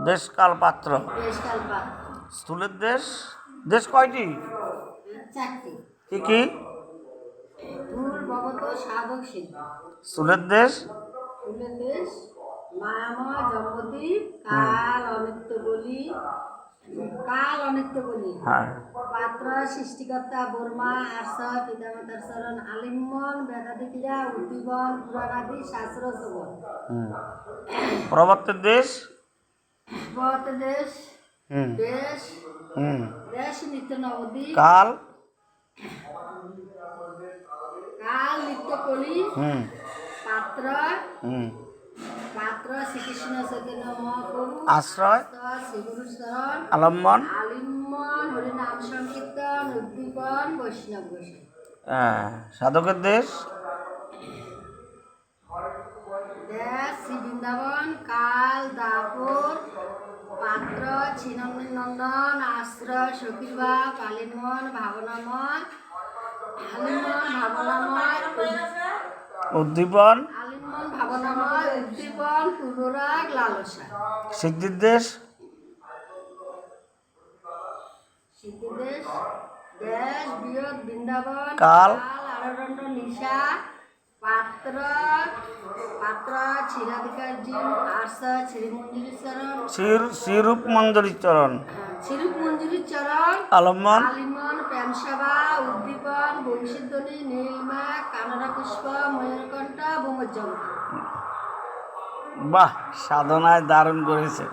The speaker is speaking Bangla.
দেশকাল পাত্র। দেশকাল পাত্র। স্থূলের দেশ, দেশ কয়টি? 4টি। কি কি? ধূল, ভগত, সাধক, সিদ্ধ। স্থূলের দেশ, স্থূলের দেশ মায়াময়, জগদ্বীপ, কাল, অনিত্য বলি, হ্যাঁ। পাত্র, সৃষ্টিকর্তা, বর্মা, আশ্রয়, পিতামাতার চরণ, আলিম্বন, বেদাদি ক্রিয়া, উদ্দীপন, পুরাণাদি, শাস্ত্র, শ্রবণ। প্রবর্তের দেশ, প্রবর্তের দেশ, হুম দেশ, হুম দেশ নিত্য নবদ্বীপ, কাল, কাল নিত্য কলি, হুম পাত্র, হুম পাত্র শ্রীকৃষ্ণ চৈতন্য মহাপ্রভু, আশ্রয়, শ্রীগুরু চরণ, আলম্বন, আলিম্বন, হরিনাম সংকীর্তন, উদ্দীপন, বৈষ্ণব গোসাই। সাধকের দেশ, দেশ শ্রী বৃন্দাবন, কাল, দাপর, পাত্র, ছিন্নন্দন, আশ্রয়, সখীভাব, আলিম্বন, ভাবনাময়, আলিম্বন, ভাবনাময়, উদ্দীপন, আলিম্বন, ভাবনাময়, উদ্দীপন, পূর্বরাগ, লালসা। সিদ্ধির দেশ, সিদ্ধিদেশ, দেশ বৃহৎ বৃন্দাবন, কাল, আরণ্য, নিশা, পাত্র, পাত্র, ক্ষীরাধিকার জীব, আশ্রয়, শ্রীমঞ্জুরি চরণ, শ্রীরূপ মঞ্জরি চরণ, শ্রীরূপ মঞ্জুরি চরণ, আলম্বন, আলিমন, প্রেমসভা, উদ্দীপন, বংশীধ্বনি, নীলমা, কানরা পুষ্প, ময়ূরকণ্ঠ, ভূমজ্জঙ্গ। বাহ, সাধনায় দারুণ করেছে।